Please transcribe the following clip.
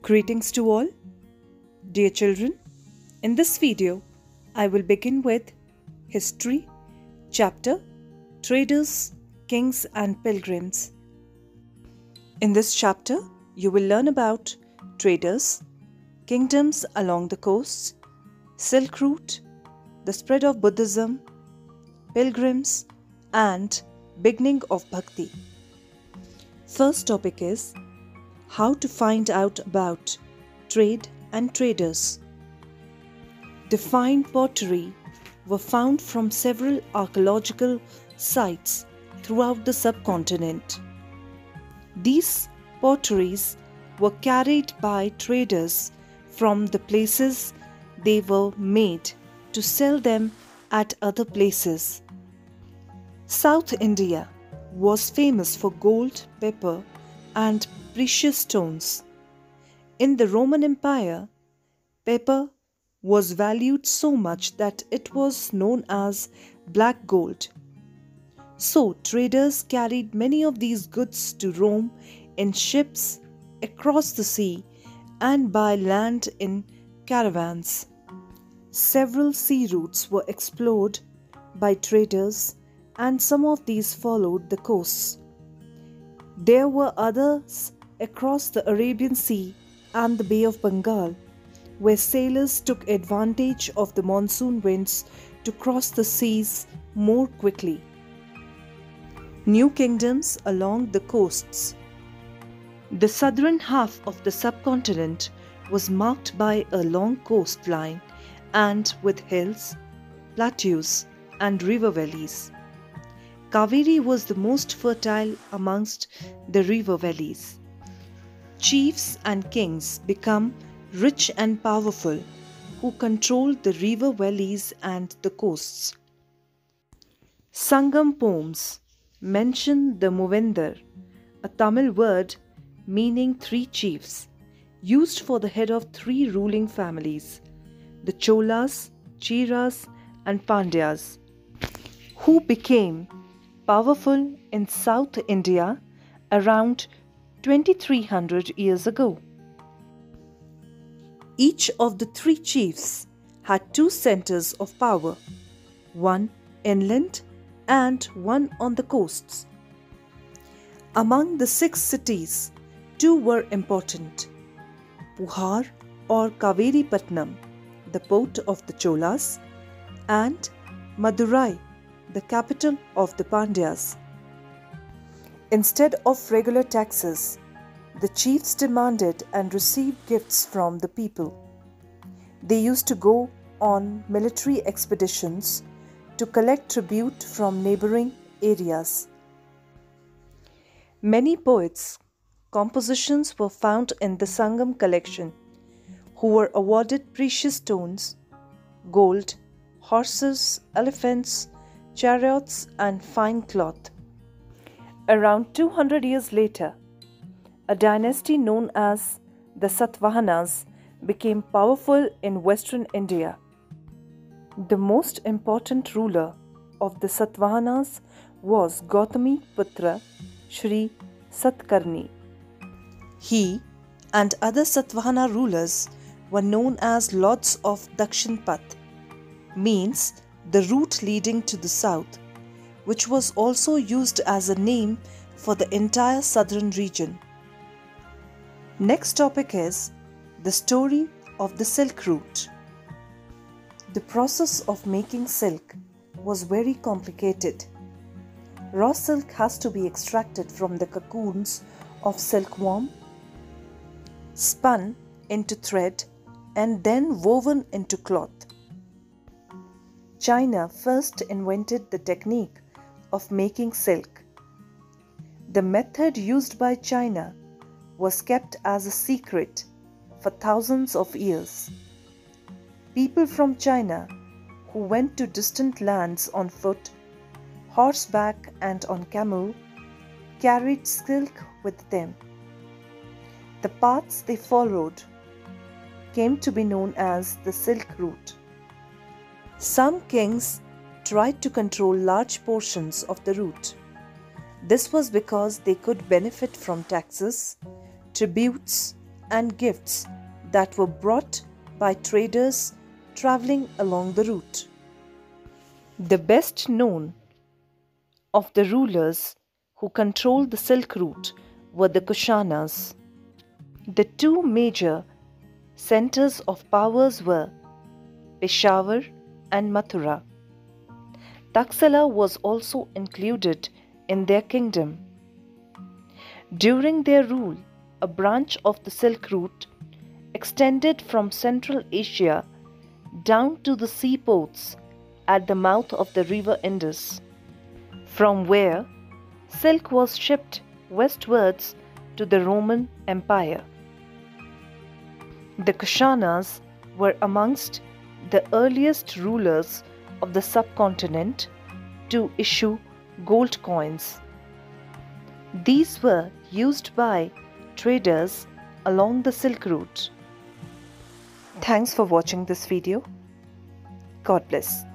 Greetings to all. Dear children, in this video, I will begin with History, chapter Traders, Kings and Pilgrims. In this chapter, you will learn about traders, kingdoms along the coasts, Silk Route, the spread of Buddhism, pilgrims, and beginning of Bhakti. First topic is how to find out about trade and traders. The fine pottery were found from several archaeological sites throughout the subcontinent. These potteries were carried by traders from the places they were made to sell them at other places. South India was famous for gold, pepper, and precious stones. In the Roman Empire, pepper was valued so much that it was known as black gold. So traders carried many of these goods to Rome in ships across the sea and by land in caravans. Several sea routes were explored by traders, and some of these followed the coasts. There were others across the Arabian Sea and the Bay of Bengal, where sailors took advantage of the monsoon winds to cross the seas more quickly. New kingdoms along the coasts. The southern half of the subcontinent was marked by a long coastline and with hills, plateaus, and river valleys. Kaveri was the most fertile amongst the river valleys. Chiefs and kings became rich and powerful who controlled the river valleys and the coasts. Sangam poems mention the Movendar, a Tamil word meaning three chiefs, used for the head of three ruling families, the Cholas, Cheras, and Pandyas, who became powerful in South India around 2300 years ago. Each of the three chiefs had two centers of power, one inland and one on the coasts. Among the 6 cities, 2 were important: Puhar or Kaveri Patnam, the port of the Cholas, and Madurai, the capital of the Pandyas. Instead of regular taxes, the chiefs demanded and received gifts from the people. They used to go on military expeditions to collect tribute from neighboring areas. Many poets' compositions were found in the Sangam collection, who were awarded precious stones, gold, horses, elephants, chariots, and fine cloth. Around 200 years later, a dynasty known as the Satavahanas became powerful in western India. The most important ruler of the Satavahanas was Gautami Putra Shri Satkarni. He and other Satavahana rulers were known as Lords of Dakshinpath, means the route leading to the south, which was also used as a name for the entire southern region. Next topic is the story of the Silk Route. The process of making silk was very complicated. Raw silk has to be extracted from the cocoons of silkworm, spun into thread, and then woven into cloth. China first invented the technique of making silk. The method used by China was kept as a secret for thousands of years. People from China who went to distant lands on foot, horseback, and on camel carried silk with them. The paths they followed came to be known as the Silk Route. Some kings tried to control large portions of the route. This was because they could benefit from taxes, tributes, and gifts that were brought by traders traveling along the route. The best known of the rulers who controlled the Silk Route were the Kushanas. The two major centers of powers were Peshawar and Mathura. Taxila was also included in their kingdom. During their rule, a branch of the Silk Route extended from Central Asia down to the seaports at the mouth of the river Indus, from where silk was shipped westwards to the Roman Empire. The Kushanas were amongst the earliest rulers of the subcontinent to issue gold coins. These were used by traders along the Silk Route. Thanks for watching this video. God bless.